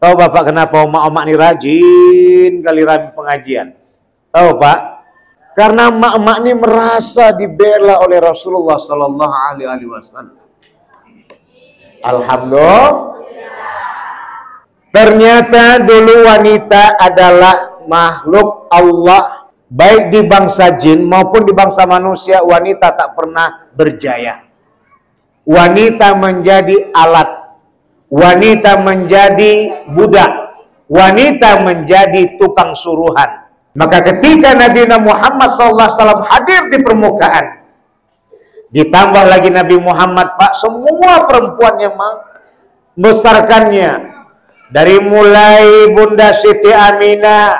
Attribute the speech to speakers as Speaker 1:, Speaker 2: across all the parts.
Speaker 1: Tahu Bapak kenapa emak-emak ini rajin kali rame pengajian? Tahu Pak? Karena emak-emak ini merasa dibela oleh Rasulullah Sallallahu Alaihi Wasallam. Alhamdulillah. Ternyata dulu wanita adalah makhluk Allah, baik di bangsa jin maupun di bangsa manusia. Wanita tak pernah berjaya. Wanita menjadi alat, wanita menjadi budak, wanita menjadi tukang suruhan. Maka ketika Nabi Muhammad SAW hadir di permukaan, ditambah lagi Nabi Muhammad, Pak, semua perempuan yang membesarkannya, dari mulai Bunda Siti Aminah,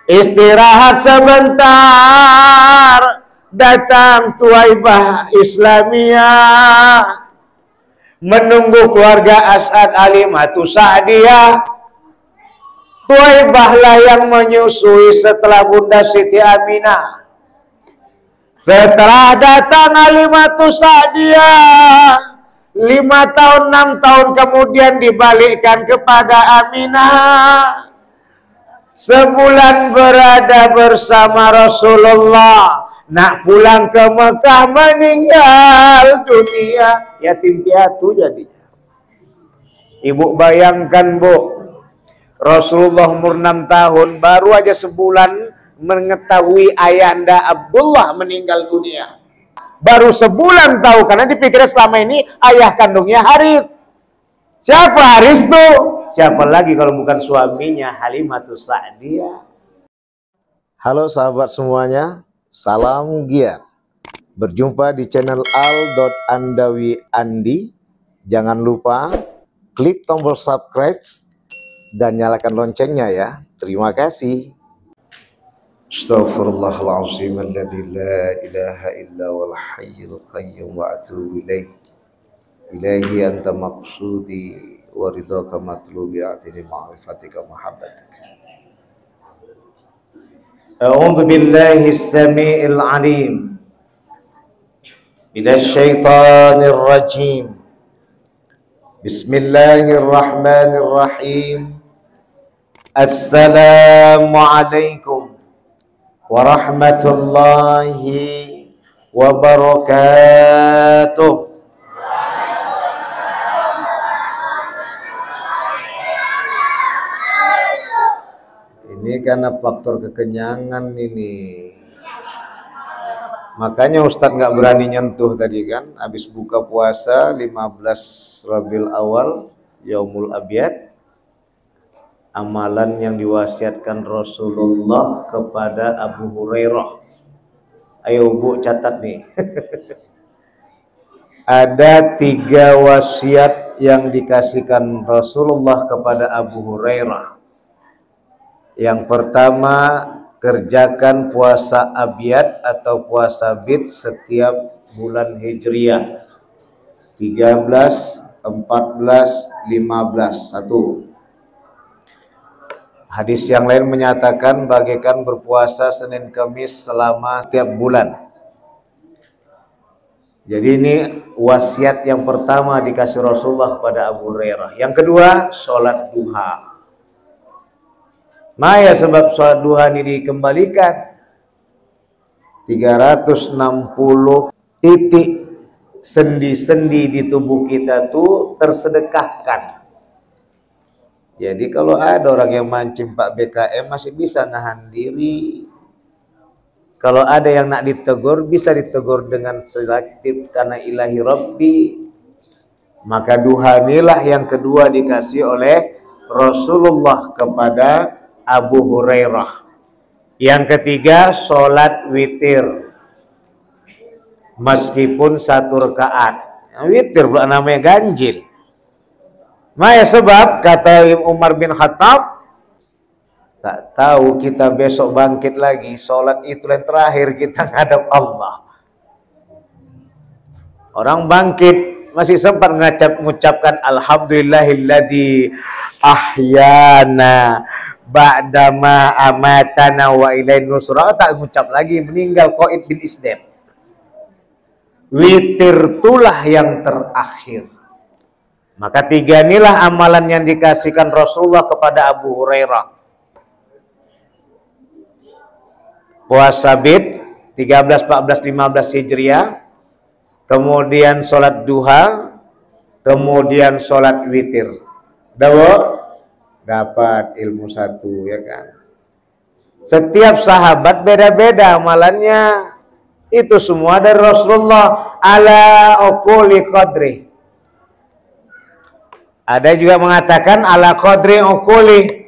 Speaker 1: istirahat sebentar, datang Tuwaibah Islamiyah, menunggu keluarga As'ad Alimatu Sa'diyah. Tuwaibah lah yang menyusui setelah Bunda Siti Aminah. Setelah datang Alimatu Sa'diyah, 5 tahun 6 tahun kemudian dibalikkan kepada Aminah. Sebulan berada bersama Rasulullah, nak pulang ke Mekah meninggal dunia, yatim piatu jadi. Ibu bayangkan Bu, Rasulullah umur 6 tahun baru aja sebulan mengetahui ayahanda Abdullah meninggal dunia. Baru sebulan tahu, karena dipikirnya selama ini ayah kandungnya Harith. Siapa Harith tuh? Siapa lagi kalau bukan suaminya Halimatus Sa'diyah. Halo sahabat semuanya, salam giat. Berjumpa di channel al.andawi.andi. Jangan lupa klik tombol subscribe dan nyalakan loncengnya ya. Terima kasih. Astaghfirullahaladzim alladzi la ilaha illa wal hayyul qayyum wa atubu ilaih. Ilahi anta maqsudi wa ridhaka matlubi atini ma'rifatika muhabbatika. A'udzu billahi as-sami'il 'alim minasy syaithanir rajim. Bismillahirrahmanirrahim. Assalamualaikum warahmatullahi wabarakatuh. Ini karena faktor kekenyangan ini. Makanya Ustadz nggak berani nyentuh tadi kan. Habis buka puasa 15 Rabiul Awal, Yaumul Abyad. Amalan yang diwasiatkan Rasulullah kepada Abu Hurairah. Ayo Bu catat nih. Ada 3 wasiat yang dikasihkan Rasulullah kepada Abu Hurairah. Yang pertama, kerjakan puasa abyad atau puasa bid setiap bulan Hijriah. 13, 14, 15. 1. Hadis yang lain menyatakan bagaikan berpuasa Senin Kamis selama setiap bulan. Jadi ini wasiat yang pertama dikasih Rasulullah kepada Abu Hurairah. Yang kedua, sholat duha. Maya sebab sholat duha ini dikembalikan 360 titik sendi-sendi di tubuh kita tuh tersedekahkan. Jadi kalau ada orang yang mancing Pak BKM masih bisa nahan diri. Kalau ada yang nak ditegur, bisa ditegur dengan selektif karena ilahi Rabbi. Maka duha inilah yang kedua dikasih oleh Rasulullah kepada Abu Hurairah. Yang ketiga, sholat witir. Meskipun 1 rakaat. Witir pula namanya ganjil. Maya sebab kata Umar bin Khattab, tak tahu kita besok bangkit lagi, sholat itu yang terakhir kita ngadap Allah. Orang bangkit masih sempat mengucapkan alhamdulillahilladzi ahyana ba'dama amatana wa ilain nusra. Tak mengucap lagi, meninggal qaid bil isdam. Witir itulah yang terakhir. Maka 3 inilah amalan yang dikasihkan Rasulullah kepada Abu Hurairah. Puasa bid 13, 14, 15 Hijriah, kemudian sholat duha, kemudian sholat witir. Dapat ilmu 1, ya kan? Setiap sahabat beda-beda amalannya. Itu semua dari Rasulullah ala uquli qadri. Ada juga mengatakan ala qadri uquli.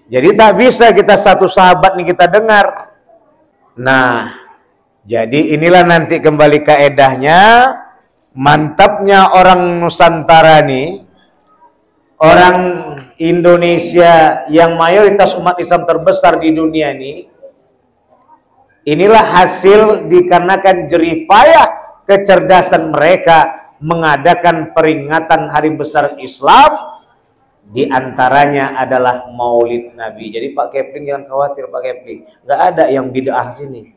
Speaker 1: Jadi tak bisa kita satu sahabat nih kita dengar. Nah, jadi inilah nanti kembali kaedahnya. Mantapnya orang Nusantara nih, orang Indonesia yang mayoritas umat Islam terbesar di dunia ini. Inilah hasil dikarenakan jerih payah kecerdasan mereka mengadakan peringatan hari besar Islam. Di antaranya adalah Maulid Nabi. Jadi Pak Kepling jangan khawatir Pak Kepling, nggak ada yang bid'ah sini.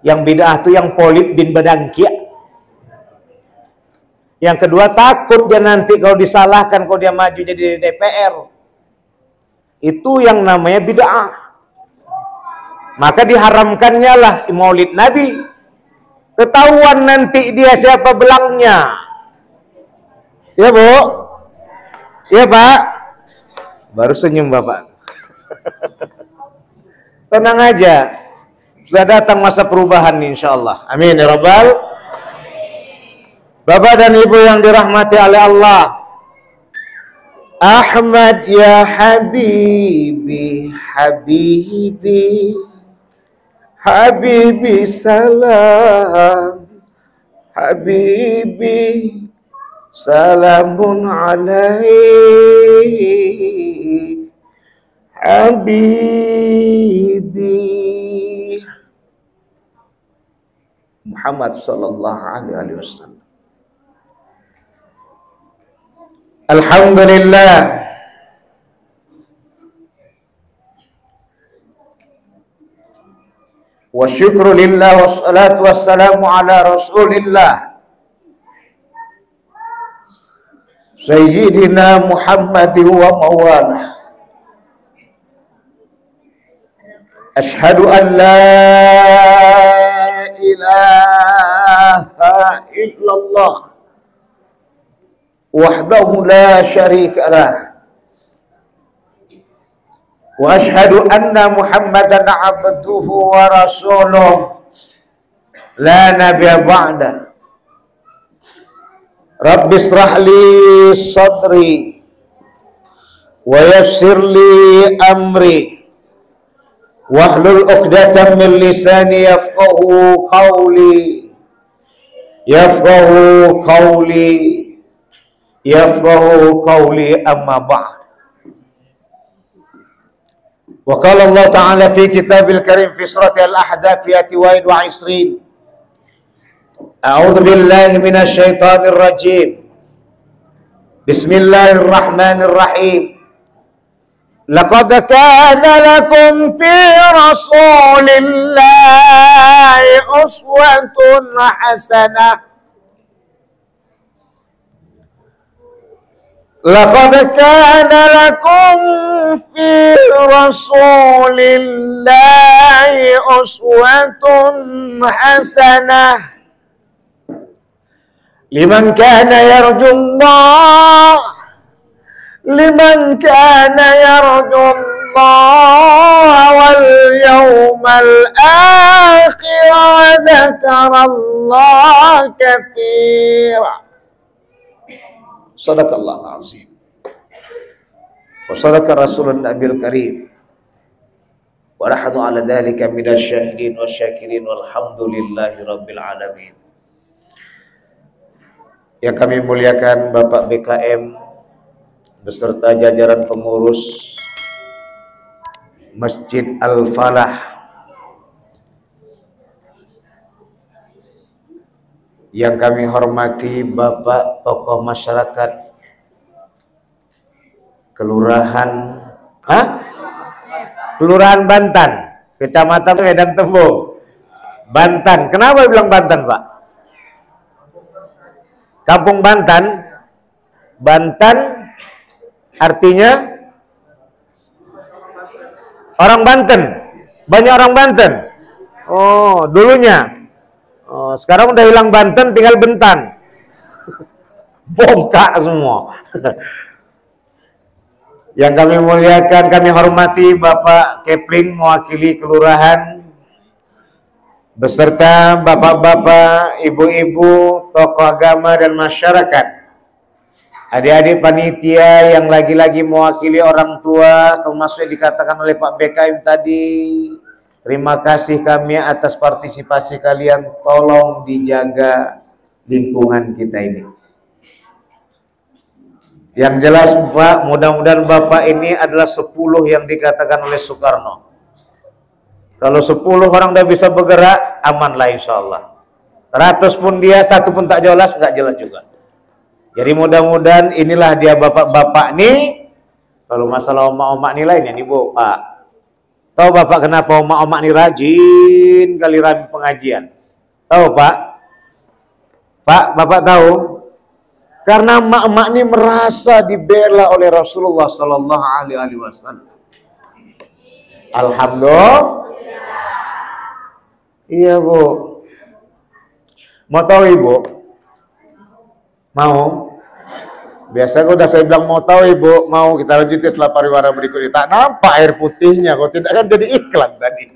Speaker 1: Yang bid'ah itu yang Polip bin Badangkia. Yang kedua takut dia nanti kalau disalahkan kalau dia maju jadi DPR. Itu yang namanya bid'ah. Maka diharamkannya lah Maulid Nabi. Ketahuan nanti dia siapa belangnya. Ya Bu? Ya Pak? Baru senyum Bapak. Tenang aja. Sudah datang masa perubahan insya Allah. Amin ya Rabbal. Bapak dan Ibu yang dirahmati oleh Allah. Ahmad ya Habibi, Habibi, Habibi salam, Habibi salamun alaik, Habibi Muhammad sallallahu alaihi wasallam. Alhamdulillah. Wa syukru lillah wa salatu wassalamu ala rasulillah Sayyidina Muhammadin wa mawalah. Ashhadu an la ilaha illallah wahdahu la syarika lah. Wa ashhadu anna Muhammadan abduhu wa rasuluh la nabiyya ba'da. Rabbi israh li sadri wa yassir li amri wahlul 'uqdatam min lisani yafqahu qawli amma ba'd. Wa qala Allah Ta'ala fi kitabil karim fi surati Al-Ahzab fi ayat 21. A'udzu billahi minasy syaithanir rajim. Bismillahirrahmanirrahim. Laqad kana lakum fi rasulillahi uswatun hasanah. Laqad kana lakum fi rasulillahi uswatun hasanah liman kana yarjullah wal yawmal akhir wa dzakarallaha katsira. Sadaqallahul azim. Wa sadaqa rasulun nabiyil karim. Wa nahnu ala dzalika minasy syahidin wasyakirin walhamdulillahi rabbil alamin. Yang kami muliakan Bapak BKM beserta jajaran pengurus Masjid Al-Falah, yang kami hormati Bapak tokoh masyarakat Kelurahan Bantan, Kecamatan Medan Tembung, Bantan. Kenapa bilang Bantan, Pak? Kampung Bantan. Bantan artinya orang Banten. Banyak orang Banten. Oh, dulunya. Oh, sekarang udah hilang Banten, tinggal Bentan. Bongkak semua. Yang kami muliakan, kami hormati Bapak Kepling mewakili kelurahan beserta bapak-bapak, ibu-ibu, tokoh agama dan masyarakat. Adik-adik panitia yang lagi-lagi mewakili orang tua, termasuk yang dikatakan oleh Pak BKM tadi. Terima kasih kami atas partisipasi kalian. Tolong dijaga lingkungan kita ini. Yang jelas Pak, mudah-mudahan Bapak ini adalah 10 yang dikatakan oleh Soekarno. Kalau 10 orang udah bisa bergerak, amanlah insya Allah. 100 pun dia, 1 pun tak jelas, nggak jelas juga. Jadi mudah-mudahan inilah dia bapak-bapak nih. Kalau masalah omak-omak nih lainnya nih Bu, Pak. Tahu Bapak kenapa omak-omak nih rajin kali rame pengajian? Tahu Pak? Pak, Bapak tahu? Karena emak-emak ini merasa dibela oleh Rasulullah Sallallahu Alaihi Wasallam. Alhamdulillah. Iya Bu. Mau tahu Ibu? Mau? Biasa udah saya bilang mau tahu Ibu, mau kita lanjutin setelah pariwara berikut ini. Tak nampak air putihnya, kok tidak kan jadi iklan tadi.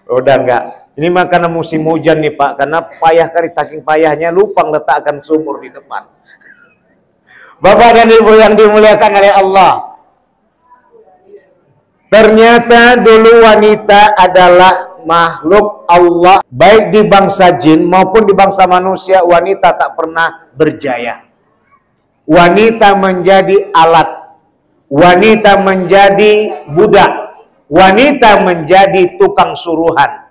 Speaker 1: Udah enggak. Ini makanan musim hujan nih Pak, karena payah kali saking payahnya lupa letakkan sumur di depan. Bapak dan Ibu yang dimuliakan oleh Allah. Ternyata dulu wanita adalah makhluk Allah, baik di bangsa jin maupun di bangsa manusia, wanita tak pernah berjaya. Wanita menjadi alat, wanita menjadi budak, wanita menjadi tukang suruhan.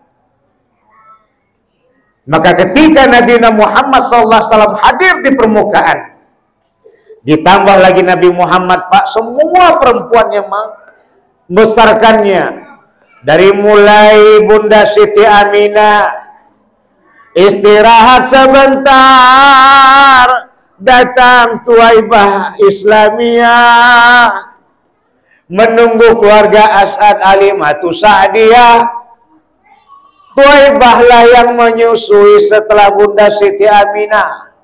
Speaker 1: Maka ketika Nabi Muhammad SAW hadir di permukaan, ditambah lagi Nabi Muhammad Pak, semua perempuan yang membesarkannya, dari mulai Bunda Siti Aminah istirahat sebentar, datang Tuaibah Islamiyah, menunggu keluarga As'ad Alimatu Sa'diyah. Tuaibah lah yang menyusui setelah Bunda Siti Aminah.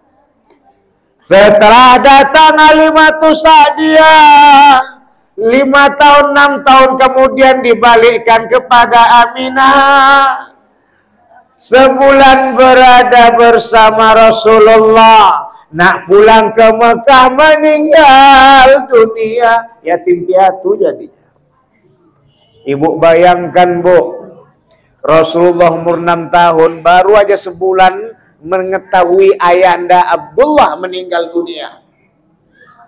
Speaker 1: Setelah datang Alimatu Sa'diyah, 5 tahun 6 tahun kemudian dibalikkan kepada Aminah. Sebulan berada bersama Rasulullah, nak pulang ke Mekah meninggal dunia, yatim piatu jadinya. Ibu bayangkan Bu, Rasulullah umur 6 tahun, baru aja sebulan mengetahui ayahanda Abdullah meninggal dunia.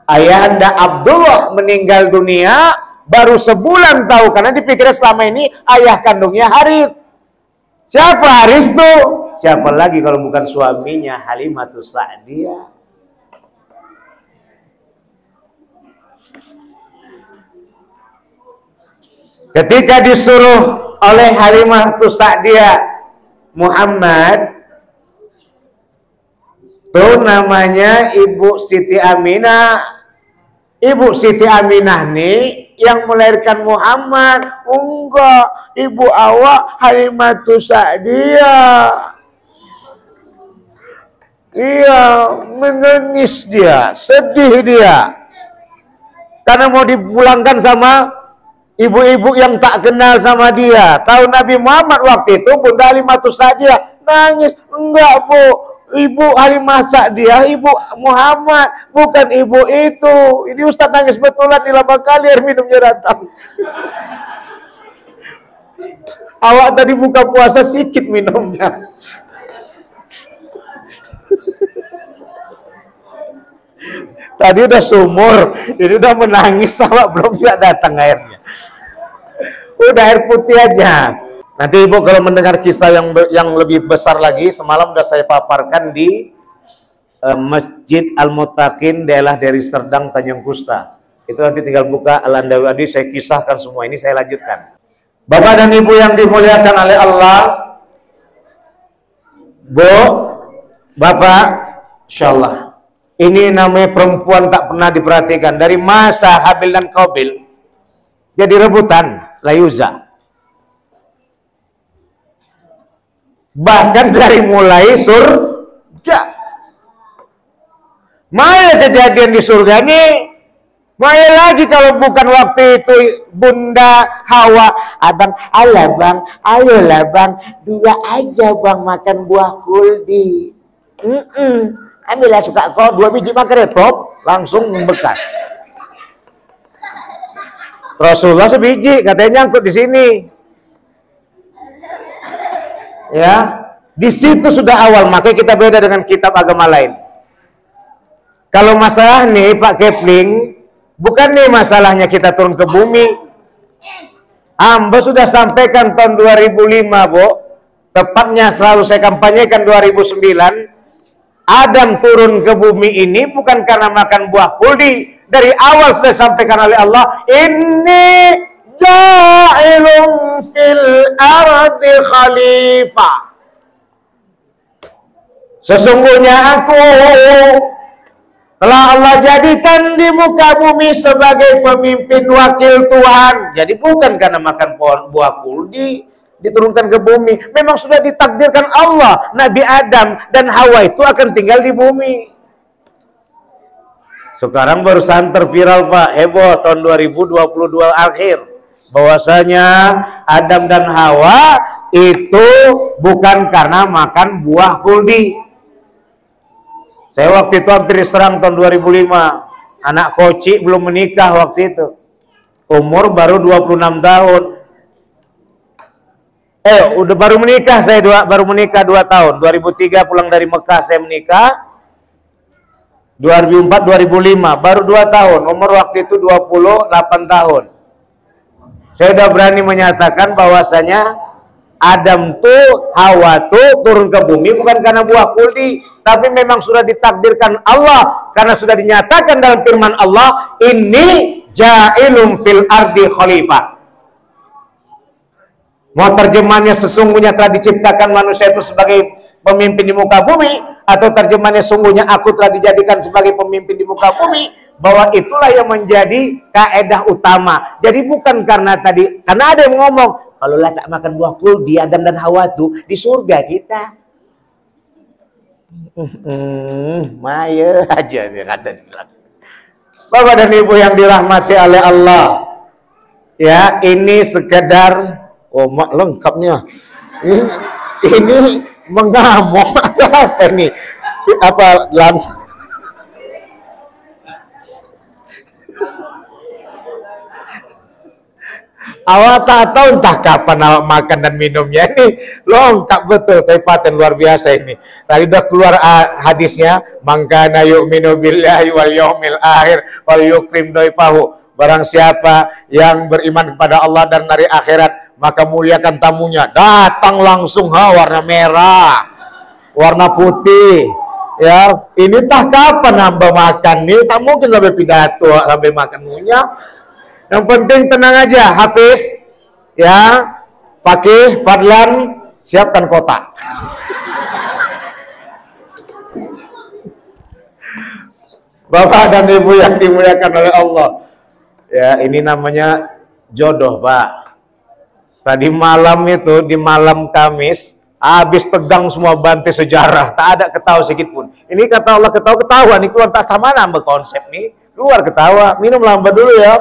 Speaker 1: Ayahanda Abdullah meninggal dunia, baru sebulan tahu, karena dipikirnya selama ini ayah kandungnya Harith. Siapa Harith tuh? Siapa lagi kalau bukan suaminya Halimatus Sa'diyah. Ketika disuruh oleh Halimatus Sa'diyah, Muhammad, tuh namanya Ibu Siti Aminah. Ibu Siti Aminah nih yang melahirkan Muhammad. Enggak, ibu awak Halimatus Sa'diyah. Iya, menangis dia, sedih dia. Karena mau dipulangkan sama ibu-ibu yang tak kenal sama dia. Tahu Nabi Muhammad waktu itu, Bunda Halimatus Sa'diyah nangis. Enggak Bu, Ibu Halimah Sa'diyah, Ibu Muhammad, bukan ibu itu. Ini Ustaz nangis betulan di lama kali air minumnya datang. Awak tadi buka puasa sikit minumnya. Tadi udah sumur, ini udah menangis, awak belum juga datang airnya. Udah air putih aja. Nanti Ibu kalau mendengar kisah yang lebih besar lagi, semalam udah saya paparkan di Masjid Al-Muttaqin daerah dari Serdang Tanjung Kusta. Itu nanti tinggal buka Al-Andawi, saya kisahkan semua ini, saya lanjutkan. Bapak dan Ibu yang dimuliakan oleh Allah, Bu, Bapak, Insyaallah. Ini namanya perempuan tak pernah diperhatikan. Dari masa Habil dan Qabil jadi rebutan layuza. Bahkan dari mulai surga. Mana kejadian di surga nih? Mana lagi kalau bukan waktu itu Bunda Hawa, abang, alah bang, ayolah bang, dua aja bang makan buah kuldi. Ambillah suka kau 2 biji makan repot, langsung membekas. Rasulullah sebiji, katanya nyangkut di sini. Ya, di situ sudah awal, makanya kita beda dengan kitab agama lain. Kalau masalah nih Pak Kepling, bukan nih masalahnya kita turun ke bumi. Hamba sudah sampaikan tahun 2005, Bu. Tepatnya selalu saya kampanyekan 2009. Adam turun ke bumi ini bukan karena makan buah kuldi. Dari awal sudah disampaikan oleh Allah, inni ja'ilun fil ardi khalifah. Sesungguhnya aku telah Allah jadikan di muka bumi sebagai pemimpin wakil Tuhan. Jadi bukan karena makan buah kuldi diturunkan ke bumi. Memang sudah ditakdirkan Allah, Nabi Adam dan Hawa itu akan tinggal di bumi. Sekarang baru santer viral Pak, heboh tahun 2022 akhir, bahwasanya Adam dan Hawa itu bukan karena makan buah kuldi. Saya waktu itu hampir diserang tahun 2005. Anak koci belum menikah waktu itu. Umur baru 26 tahun. Udah baru menikah saya baru menikah 2 tahun. 2003 pulang dari Mekah saya menikah. 2004 2005 baru 2 tahun. Umur waktu itu 28 tahun. Saya udah berani menyatakan bahwasanya Adam tuh, Hawa tuh turun ke bumi bukan karena buah kuldi, tapi memang sudah ditakdirkan Allah karena sudah dinyatakan dalam firman Allah, inni ja'ilum fil ardi khalifah. Mau terjemahannya sesungguhnya telah diciptakan manusia itu sebagai pemimpin di muka bumi, atau terjemahannya sungguhnya aku telah dijadikan sebagai pemimpin di muka bumi, bahwa itulah yang menjadi kaedah utama. Jadi bukan karena tadi, karena ada yang ngomong, kalau lah tak makan buah kuldi Adam dan Hawa tuh di surga kita. Maya aja dia kata. Bapak dan Ibu yang dirahmati oleh Allah, ya ini sekedar lengkapnya. Ini mengamuk apa ini? Apa awak tak tahu entah kapan awak makan dan minumnya ini lengkap betul, tapi paten luar biasa ini. Tadi udah keluar hadisnya, mangkana yu'minu billahi wal yaumil akhir wal yukrim dhaifahu. Barang siapa yang beriman kepada Allah dan hari akhirat, maka muliakan tamunya. Datang langsung warna merah, warna putih. Ya, ini tak kapan hamba makan nih, tak mungkin sampai pidato sampai makan munya. Yang penting tenang aja, Hafiz, ya, Fakih, Fadlan, siapkan kotak. Bapak dan Ibu yang dimuliakan oleh Allah, ya ini namanya jodoh Pak. Tadi malam itu, di malam Kamis, habis tegang semua bantai sejarah, tak ada ketawa sedikit pun. Ini kata Allah ketawa, nih keluar tak sama nambah konsep nih. Keluar ketawa, minum lambat dulu ya.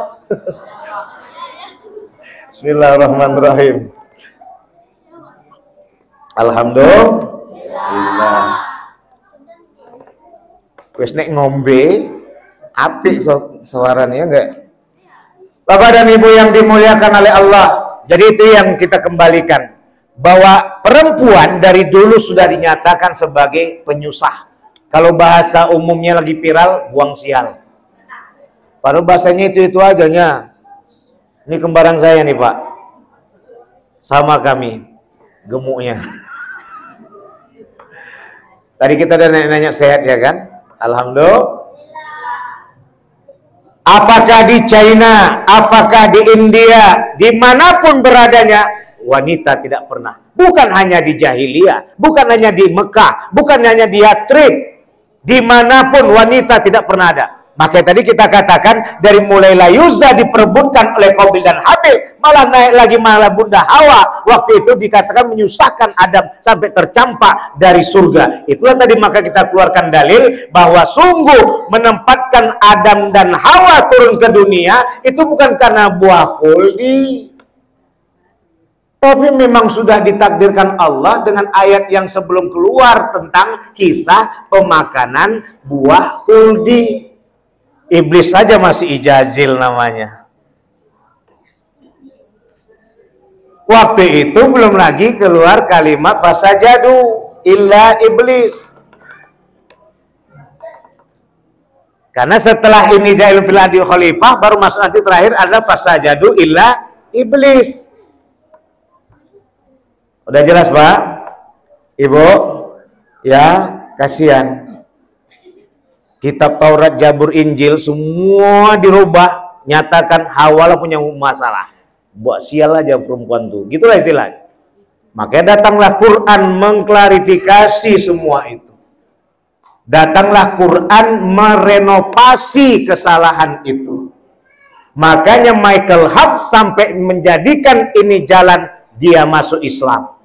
Speaker 1: Bismillahirrahmanirrahim. Alhamdulillah. Wes nek ngombe, apik suaranya enggak? Bapak dan Ibu yang dimuliakan oleh Allah. Jadi itu yang kita kembalikan, bahwa perempuan dari dulu sudah dinyatakan sebagai penyusah. Kalau bahasa umumnya lagi viral, buang sial. Padahal bahasanya itu aja nya. Ini kembaran saya nih Pak, sama kami gemuknya. Tadi kita udah nanya sehat ya kan? Alhamdulillah. Apakah di China, apakah di India, dimanapun beradanya, wanita tidak pernah. Bukan hanya di jahiliyah, bukan hanya di Mekah, bukan hanya di Yatrib, Dimanapun wanita tidak pernah ada. Makanya tadi kita katakan dari mulai Layuza diperebutkan oleh Qabil dan Habil, malah naik lagi malah Bunda Hawa waktu itu dikatakan menyusahkan Adam sampai tercampak dari surga. Itulah tadi maka kita keluarkan dalil bahwa sungguh menempatkan Adam dan Hawa turun ke dunia itu bukan karena buah khuldi, tapi memang sudah ditakdirkan Allah dengan ayat yang sebelum keluar tentang kisah pemakanan buah khuldi. Iblis saja masih ijazil namanya. Waktu itu belum lagi keluar kalimat fasajadu illa iblis. Karena setelah ini ja'ilun fil ardi khalifah, baru masuk nanti terakhir adalah fasajadu illa iblis. Udah jelas, Pak? Ibu? Ya, kasihan. Kitab Taurat, Zabur, Injil semua dirubah, nyatakan Hawa lah punya masalah. Buat sial aja perempuan tuh. Gitulah istilahnya. Makanya datanglah Quran mengklarifikasi semua itu. Datanglah Quran merenovasi kesalahan itu. Makanya Michael Hart sampai menjadikan ini jalan dia masuk Islam.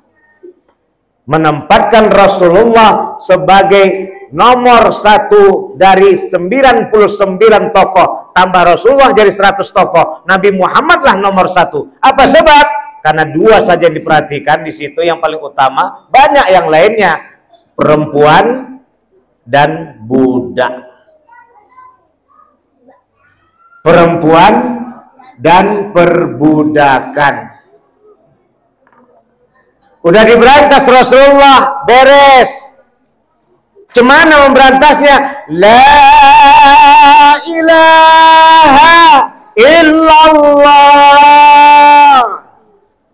Speaker 1: Menempatkan Rasulullah sebagai nomor 1 dari 99 tokoh, tambah Rasulullah jadi 100 tokoh, Nabi Muhammad lah nomor 1. Apa sebab? Karena 2 saja yang diperhatikan di situ yang paling utama, banyak yang lainnya, perempuan dan budak. Perempuan dan perbudakan. Udah diberantas Rasulullah, beres. Cemana memberantasnya? La ilaha illallah.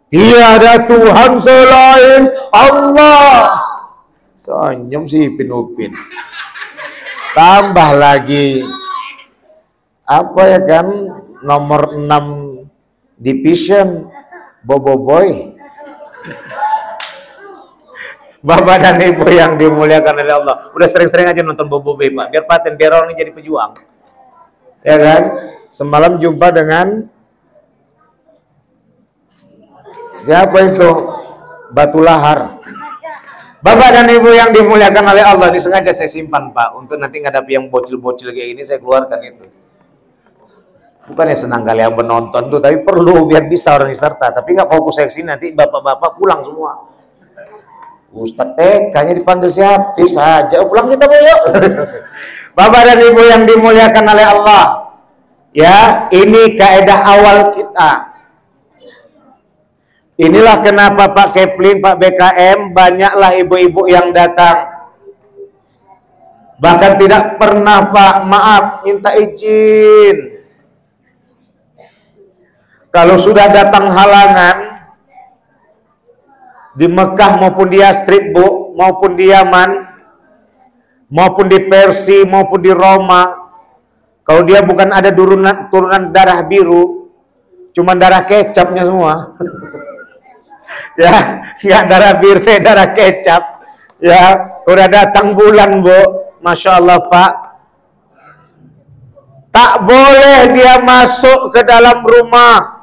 Speaker 1: Tiada Tuhan selain Allah. Senyum si Upin. Tambah lagi. Apa ya kan? Nomor 6 division. Bobo Boy. Bapak dan Ibu yang dimuliakan oleh Allah, udah sering-sering aja nonton Bobo Boy, Pak, biar paten, biar orang ini jadi pejuang, ya kan? Semalam jumpa dengan siapa itu? Batu Lahar. Bapak dan Ibu yang dimuliakan oleh Allah, ini sengaja saya simpan, Pak, untuk nanti ngadapi yang bocil-bocil kayak ini, saya keluarkan itu. Bukannya senang kali yang menonton tuh, tapi perlu biar bisa orang diserta. Tapi nggak fokus saya kesini, nanti bapak-bapak pulang semua. Ustadz TK-nya dipanggil siapa? Saja pulang kita yuk. Bapak dan Ibu yang dimuliakan oleh Allah, ya, ini kaidah awal kita. Inilah kenapa Pak Kepling, Pak BKM, banyaklah ibu-ibu yang datang. Bahkan tidak pernah, Pak, maaf, minta izin. Kalau sudah datang halangan di Mekah maupun di Yastrib, Bu, maupun di Yaman, maupun di Persia, maupun di Roma, kalau dia bukan ada turunan darah biru, cuma darah kecapnya semua. Ya, nggak darah biru, darah kecap. Ya, udah datang bulan, Bu, Masya Allah, Pak, tak boleh dia masuk ke dalam rumah.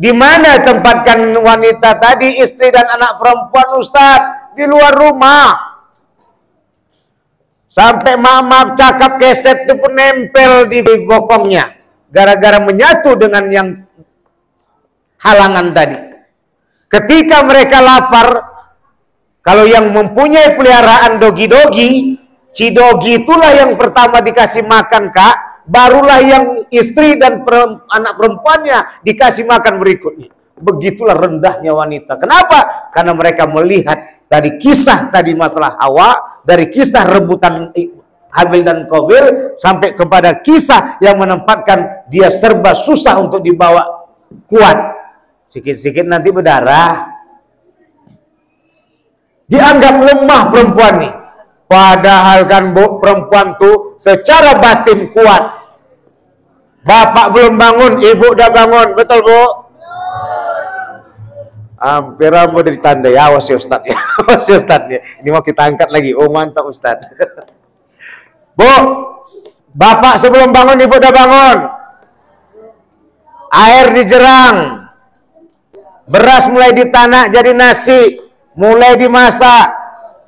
Speaker 1: Di mana tempatkan wanita tadi, istri dan anak perempuan, Ustadz? Di luar rumah. Sampai maaf cakap keset itu pun nempel di bokongnya. Gara-gara menyatu dengan yang halangan tadi. Ketika mereka lapar, kalau yang mempunyai peliharaan dogi-dogi, cidogi itulah yang pertama dikasih makan, Kak. Barulah yang istri dan anak perempuannya dikasih makan berikutnya. Begitulah rendahnya wanita. Kenapa? Karena mereka melihat dari kisah tadi masalah Hawa, dari kisah rebutan Habil dan Qabil, sampai kepada kisah yang menempatkan dia serba susah untuk dibawa kuat. Sikit-sikit nanti berdarah. Dianggap lemah perempuan nih. Padahal kan, Bu, perempuan tuh secara batin kuat. Bapak belum bangun, ibu udah bangun, betul, Bu? Hampir rambut ditandai. Awas ya Ustaz ya. Awas ya Ustaz ya. Ini mau kita angkat lagi. Oh mantap Ustaz. Bu, Bapak sebelum bangun, Ibu udah bangun. Air dijerang. Beras mulai ditanak jadi nasi. Mulai dimasak.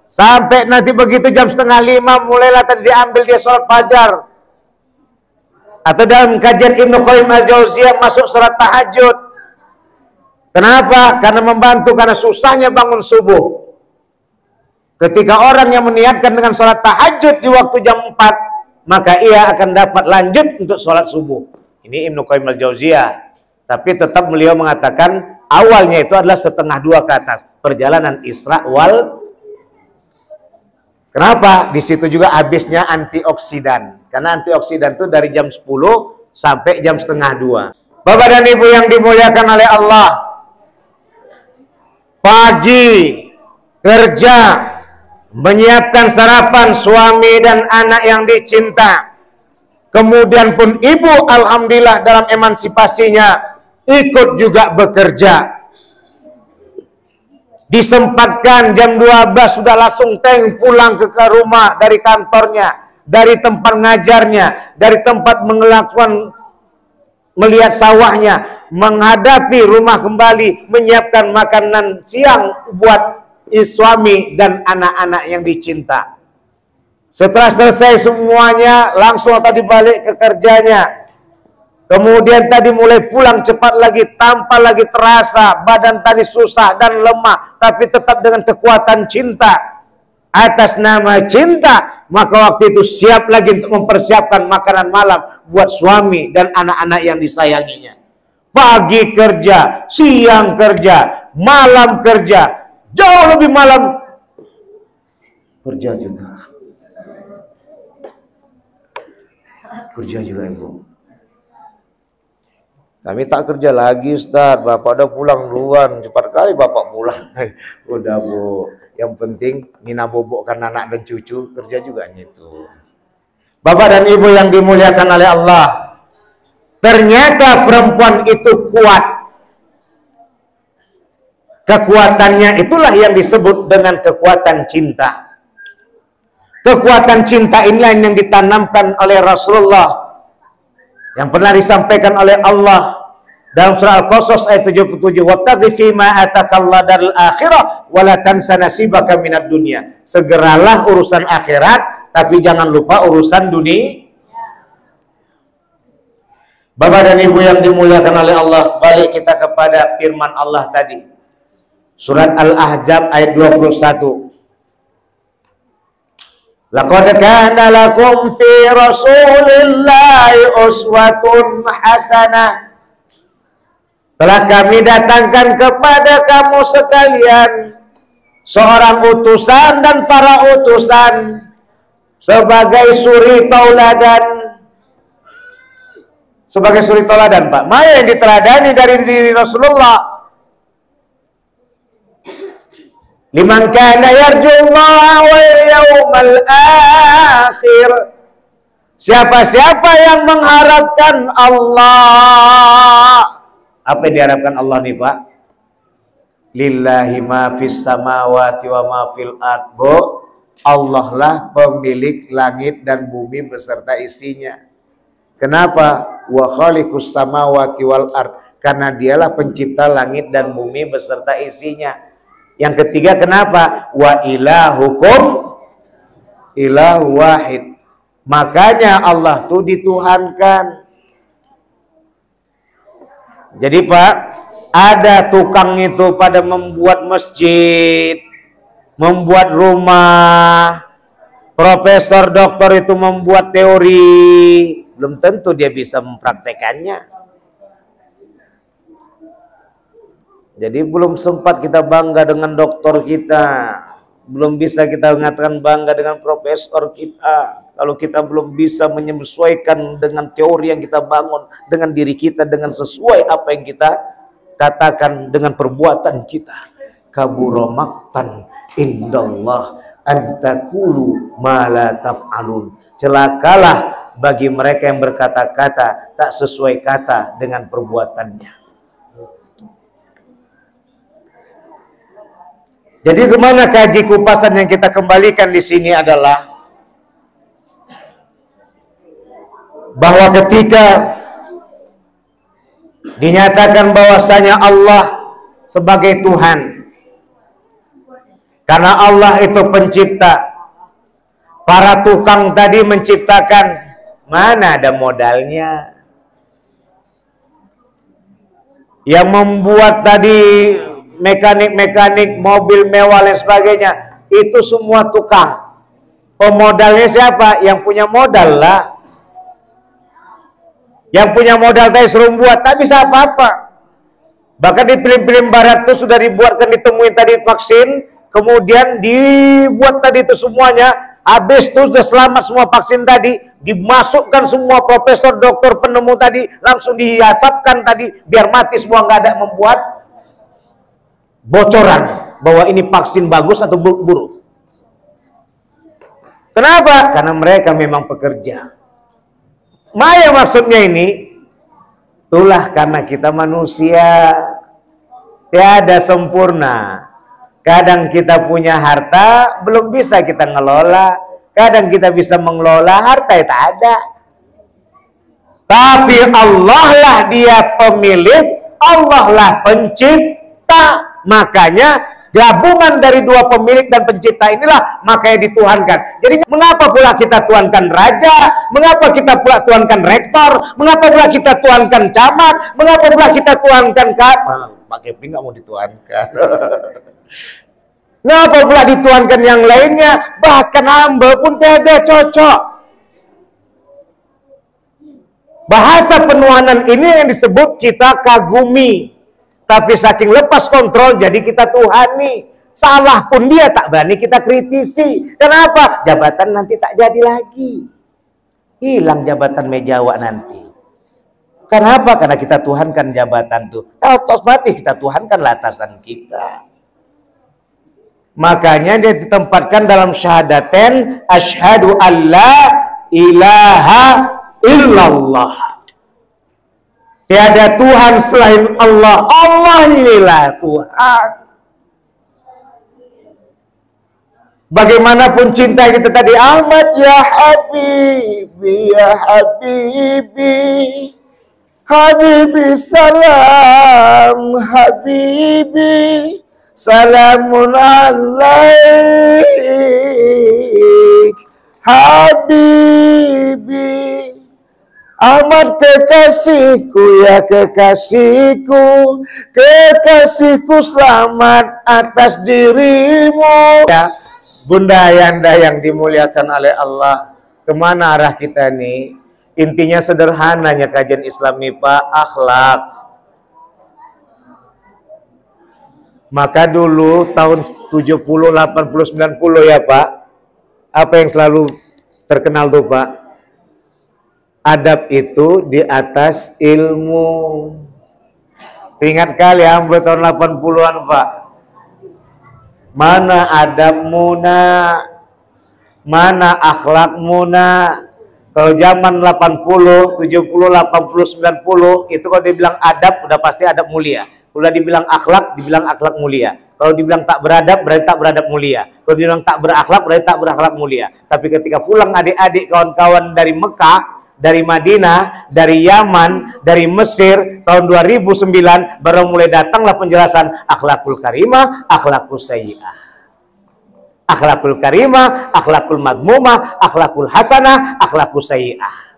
Speaker 1: Sampai nanti begitu jam 4:30 mulailah tadi diambil dia sholat fajar. Atau dalam kajian Ibnu Qayyim al-Jauziyah masuk sholat tahajud. Kenapa? Karena membantu, karena susahnya bangun subuh. Ketika orang yang meniatkan dengan sholat tahajud di waktu jam 4, maka ia akan dapat lanjut untuk sholat subuh. Ini Ibnu Qayyim al-Jauziyah. Tapi tetap beliau mengatakan awalnya itu adalah 1:30 ke atas. Perjalanan Isra wal. Kenapa? Di situ juga habisnya antioksidan. Karena antioksidan itu dari jam 10 sampai jam 1:30. Bapak dan Ibu yang dimuliakan oleh Allah. Pagi kerja, menyiapkan sarapan suami dan anak yang dicinta. Kemudian pun ibu alhamdulillah dalam emansipasinya ikut juga bekerja. Disempatkan jam 12 sudah langsung pulang ke rumah dari kantornya, dari tempat ngajarnya, dari tempat melakukan melihat sawahnya, menghadapi rumah kembali, menyiapkan makanan siang buat suami dan anak-anak yang dicinta. Setelah selesai semuanya, langsung tadi balik ke kerjanya. Kemudian tadi mulai pulang cepat lagi, tanpa lagi terasa badan tadi susah dan lemah, tapi tetap dengan kekuatan cinta. Atas nama cinta, maka waktu itu siap lagi untuk mempersiapkan makanan malam buat suami dan anak-anak yang disayanginya. Pagi kerja, siang kerja, malam kerja, jauh lebih malam kerja juga. Kerja juga Ibu. Kami tak kerja lagi Ustaz, Bapak udah pulang duluan, cepat kali Bapak pulang. Udah Bu. Yang penting Nina bobokkan anak dan cucu, kerja juga gitu. Bapak dan Ibu yang dimuliakan oleh Allah, ternyata perempuan itu kuat. Kekuatannya itulah yang disebut dengan kekuatan cinta. Kekuatan cinta inilah yang ditanamkan oleh Rasulullah, yang pernah disampaikan oleh Allah dalam surah Al-Qasas ayat 77, "Wabtaghi fima atakallahu darul akhirah wa la tansa nasibaka minad dunya." Segeralah urusan akhirat, tapi jangan lupa urusan dunia. Bapak dan Ibu yang dimuliakan oleh Allah, balik kita kepada firman Allah tadi. Surat Al-Ahzab ayat 21. Laqad kana lakum fi Rasulillahi uswatun hasanah. Telah kami datangkan kepada kamu sekalian seorang utusan dan para utusan sebagai suri tauladan. Sebagai suri tauladan, Pak. Mana yang diteladani dari diri Rasulullah? Liman kana yarjullaha wal yawmal akhir. Siapa-siapa yang mengharapkan Allah. Apa yang diharapkan Allah nih Pak? Lillahi ma fis samawati wa ma fil ard. Allah lah pemilik langit dan bumi beserta isinya. Kenapa? Wa khaliqus samawati wal ard. Karena dialah pencipta langit dan bumi beserta isinya. Yang ketiga kenapa? Wa ilahukum ilahu wahid. Makanya Allah tuh dituhankan. Jadi Pak, ada tukang itu pada membuat masjid, membuat rumah, profesor doktor itu membuat teori, belum tentu dia bisa mempraktekannya. Jadi belum sempat kita bangga dengan doktor kita, belum bisa kita mengatakan bangga dengan profesor kita. Kalau kita belum bisa menyesuaikan dengan teori yang kita bangun dengan diri kita, dengan sesuai apa yang kita katakan dengan perbuatan kita. Kabura maqtan indallah an taqulu ma la taf'alun. Celakalah bagi mereka yang berkata-kata tak sesuai kata dengan perbuatannya. Jadi kemana kaji kupasan yang kita kembalikan di sini adalah bahwa ketika dinyatakan bahwasanya Allah sebagai Tuhan, karena Allah itu pencipta, para tukang tadi menciptakan, mana ada modalnya? Yang membuat tadi mekanik-mekanik mobil mewah dan sebagainya, itu semua tukang. Pemodalnya siapa? Yang punya modal lah. Yang punya modal tadi suruh buat, tak bisa apa-apa. Bahkan di film-film barat itu sudah dibuatkan, ditemuin tadi vaksin, kemudian dibuat tadi itu semuanya, habis itu sudah selamat semua vaksin tadi, dimasukkan semua profesor, dokter, penemu tadi, langsung diasapkan tadi, biar mati semua, nggak ada membuat bocoran bahwa ini vaksin bagus atau buruk. Kenapa? Karena mereka memang pekerja. Maya maksudnya ini, itulah karena kita manusia, tiada sempurna. Kadang kita punya harta, belum bisa kita ngelola. Kadang kita bisa mengelola harta, itu ada. Tapi Allah lah dia pemilik, Allah lah pencipta. Makanya gabungan dari dua pemilik dan pencipta inilah makanya dituhankan. Jadi mengapa pula kita tuhankan raja? Mengapa kita pula tuhankan rektor? Mengapa pula kita tuhankan camat? Mengapa pula kita tuhankan pakai ping nggak mau dituhankan? Mengapa pula dituhankan yang lainnya? Bahkan hamba pun tidak cocok. Bahasa penuhanan ini yang disebut kita kagumi. Tapi saking lepas kontrol, jadi kita tuhani. Salah pun dia tak berani kita kritisi. Kenapa? Jabatan nanti tak jadi lagi. Hilang jabatan mejawa nanti. Kenapa? Karena kita tuhankan jabatan tuh. Otomatis kita tuhankan atasan kita. Makanya dia ditempatkan dalam syahadaten, asyhadu alla ilaha illallah. Tiada Tuhan selain Allah. Allah inilah Tuhan. Bagaimanapun cinta kita tadi, Ahmad ya Habibi, ya Habibi, Habibi salam, Habibi, salamun alaik, Habibi. Ahmad kekasihku, ya kekasihku, kekasihku selamat atas dirimu. Ya, Bunda Ayanda yang dimuliakan oleh Allah, kemana arah kita nih? Intinya sederhananya kajian Islam nih Pak, akhlak. Maka dulu tahun 70, 80, 90 ya Pak, apa yang selalu terkenal tuh Pak? Adab itu di atas ilmu. Ingat kali ya, tahun 80-an Pak. Mana adabmu nak? Mana akhlakmu nak? Kalau zaman 80, 70, 80, 90 itu kalau dibilang adab udah pasti adab mulia. Kalau dibilang akhlak, dibilang akhlak mulia. Kalau dibilang tak beradab, berarti tak beradab mulia. Kalau dibilang tak berakhlak, berarti tak berakhlak mulia. Tapi ketika pulang adik-adik kawan-kawan dari Mekah, dari Madinah, dari Yaman, dari Mesir, tahun 2009 baru mulai datanglah penjelasan akhlakul karimah, akhlakul sayyi'ah. Akhlakul karimah, akhlakul madmumah, akhlakul hasanah, akhlakul sayyi'ah.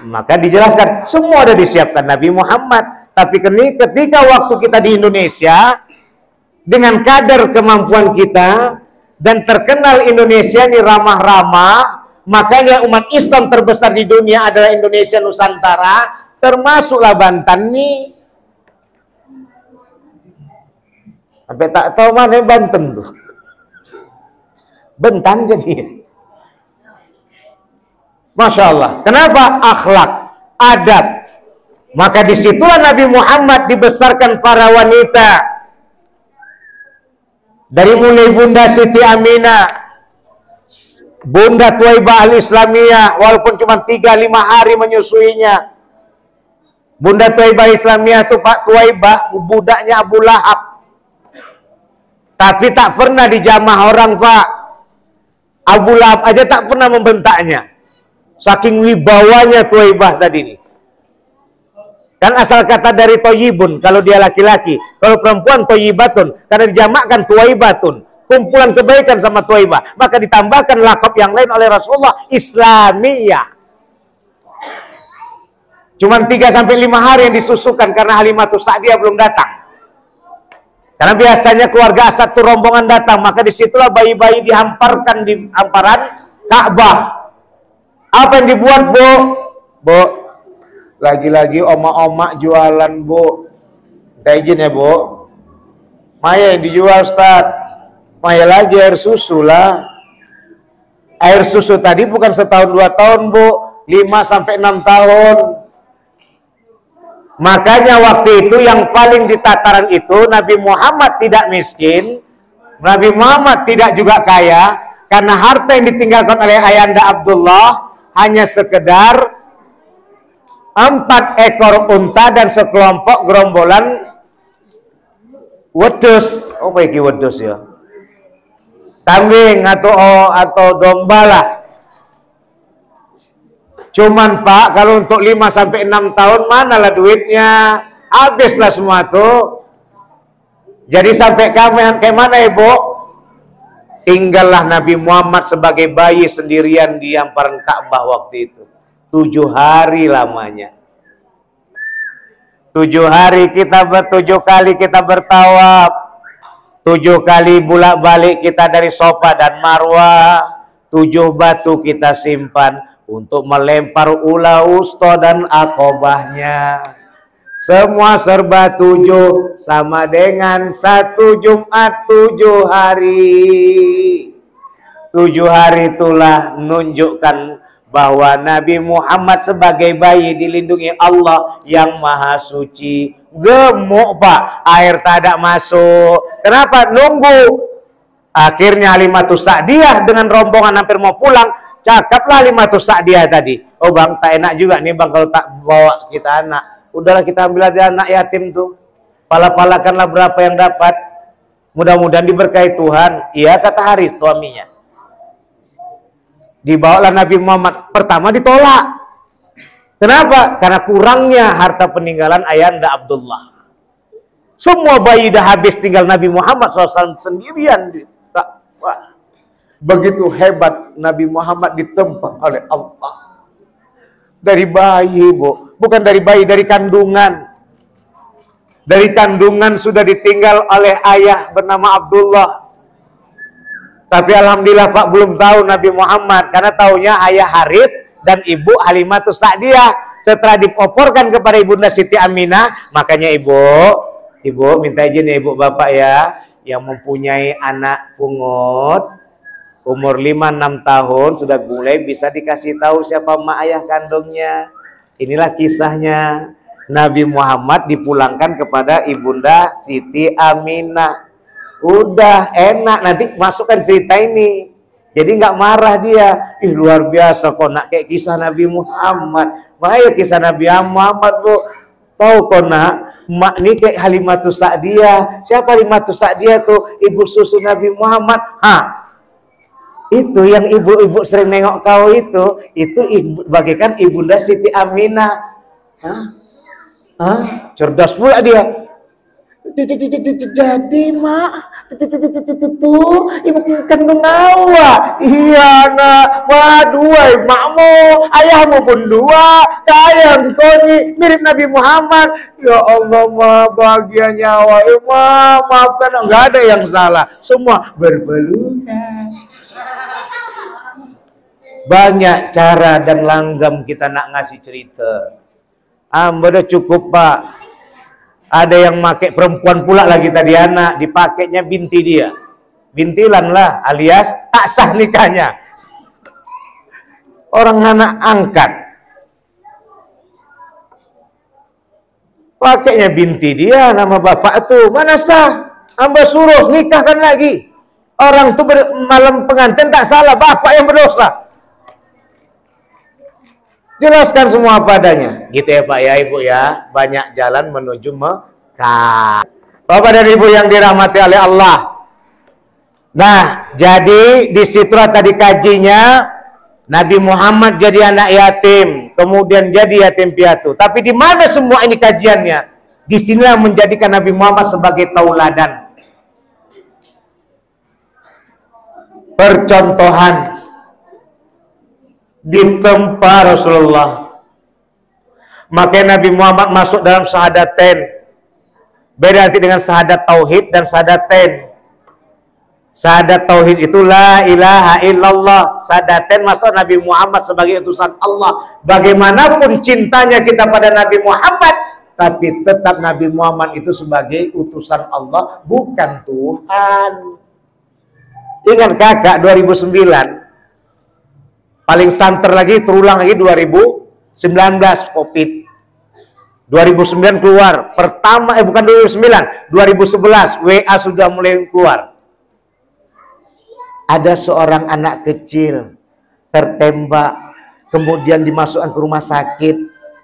Speaker 1: Maka dijelaskan, semua ada disiapkan Nabi Muhammad. Tapi ketika waktu kita di Indonesia, dengan kadar kemampuan kita, dan terkenal Indonesia ini ramah-ramah, makanya umat Islam terbesar di dunia adalah Indonesia Nusantara, termasuklah Banten nih. Sampai tak tahu mana Banten tuh. Banten jadi. Masya Allah. Kenapa? Akhlak, adab. Maka disitulah Nabi Muhammad dibesarkan para wanita. Dari mulai Bunda Siti Aminah, Bunda Tuwaibah Al-Islamiyah, walaupun cuma 3-5 hari menyusuinya. Bunda Tuwaibah Islamiyah itu Pak Tuwaibah, budaknya Abu Lahab. Tapi tak pernah dijamah orang, Pak. Abu Lahab aja tak pernah membentaknya. Saking wibawanya Tuwaibah tadi ini. Kan asal kata dari toyibun, kalau dia laki-laki. Kalau perempuan toyibatun, karena dijamakkan Tuwaibatun. Kumpulan kebaikan sama Tuwaibah. Maka ditambahkan lakop yang lain oleh Rasulullah, Islamiyah. Cuman 3-5 hari yang disusukan karena Halimatus Sa'diyah belum datang. Karena biasanya keluarga Asad itu rombongan datang, maka disitulah bayi-bayi dihamparkan di hamparan Ka'bah. Apa yang dibuat, Bu? Bu, lagi-lagi oma-oma jualan, Bu. Minta izin ya, Bu. Maya yang dijual, Ustaz. Maya lagi air susu lah. Air susu tadi bukan setahun 2 tahun, Bu. 5-6 tahun. Makanya waktu itu yang paling di tataran itu Nabi Muhammad tidak miskin, Nabi Muhammad tidak juga kaya, karena harta yang ditinggalkan oleh ayahanda Abdullah hanya sekedar 4 ekor unta dan sekelompok gerombolan wedus. Oh, baik wedus ya. Kambing atau domba lah. Cuman Pak, kalau untuk 5-6 tahun manalah duitnya? Habislah semua tuh. Jadi sampai kayak mana Ibu? Tinggallah Nabi Muhammad sebagai bayi sendirian di hamparan Ka'bah waktu itu. 7 hari lamanya. 7 hari kita 7 kali kita bertawaf. 7 kali bolak-balik kita dari Safa dan Marwah. 7 batu kita simpan untuk melempar ula wusta dan akobahnya. Semua serba 7 sama dengan 1 Jumat 7 hari. 7 hari itulah menunjukkan bahwa Nabi Muhammad sebagai bayi dilindungi Allah yang maha suci. Gemuk Pak, air tak ada masuk. Kenapa? Nunggu. Akhirnya Halimatus Sa'diyah dengan rombongan hampir mau pulang. Cakaplah Halimatus Sa'diyah tadi. Oh Bang, tak enak juga nih Bang kalau tak bawa kita anak. Udahlah kita ambil aja anak yatim tuh. Pala-palakanlah berapa yang dapat. Mudah-mudahan diberkahi Tuhan. Iya kata Haris suaminya. Dibawalah Nabi Muhammad. Pertama ditolak. Kenapa? Karena kurangnya harta peninggalan ayahanda Abdullah. Semua bayi dah habis, tinggal Nabi Muhammad SAW sendirian. Wah. Begitu hebat Nabi Muhammad ditempa oleh Allah. Dari bayi, Bu. Bukan dari bayi, dari kandungan. Dari kandungan sudah ditinggal oleh ayah bernama Abdullah. Tapi alhamdulillah Pak belum tahu Nabi Muhammad. Karena taunya ayah Harith dan ibu Halimatus Sa'diyah. Setelah dioporkan kepada ibunda Siti Aminah. Makanya ibu minta izin ya ibu bapak ya. Yang mempunyai anak pungut. Umur 5-6 tahun sudah mulai bisa dikasih tahu siapa mak ayah kandungnya. Inilah kisahnya. Nabi Muhammad dipulangkan kepada ibunda Siti Aminah. Udah enak, nanti masukkan cerita ini. Jadi nggak marah dia. Ih luar biasa kok nak kayak kisah Nabi Muhammad. Makanya kisah Nabi Muhammad Bu. Tahu kok nak, mak ini kayak Halimatus Sa'diyah. Siapa Halimatus Sa'diyah tuh? Ibu susu Nabi Muhammad. Itu yang ibu-ibu sering nengok kau itu bagikan ibunda Siti Aminah. Cerdas pula dia. Jadi mak, ibu kandung awak. Iya nak, wah dua makmu, ayahmu pun dua, kaya kau ni mirip Nabi Muhammad. Ya Allah ma bahagia nyawa, maafkan, enggak ada yang salah, semua berpelukan. Banyak cara dan langgam kita nak ngasih cerita. Udah cukup Pak. Ada yang pakai perempuan pula lagi tadi anak, dipakainya binti dia. Bintilan lah alias tak sah nikahnya. Orang anak angkat. Pakainya binti dia, nama bapak tuh. Mana sah? Hamba suruh nikahkan lagi. Orang tuh malam pengantin tak salah, bapak yang berdosa. Jelaskan semua apa adanya. Gitu ya Pak ya Ibu ya. Banyak jalan menuju Mekah. Bapak dan Ibu yang dirahmati oleh Allah. Nah, jadi disitulah tadi kajinya, Nabi Muhammad jadi anak yatim, kemudian jadi yatim piatu. Tapi di mana semua ini kajiannya? Disinilah menjadikan Nabi Muhammad sebagai tauladan, percontohan di tempat Rasulullah. Makanya Nabi Muhammad masuk dalam syahadatain. Beda nanti dengan syahadat tauhid dan syahadatain. Syahadat tauhid itu la ilaha illallah. Syahadatain masuk Nabi Muhammad sebagai utusan Allah. Bagaimanapun cintanya kita pada Nabi Muhammad, tapi tetap Nabi Muhammad itu sebagai utusan Allah, bukan Tuhan. Ingat kakak 2009, paling santer lagi, terulang lagi 2019 COVID. 2009 keluar pertama, bukan 2009, 2011 WA sudah mulai keluar. Ada seorang anak kecil tertembak, kemudian dimasukkan ke rumah sakit.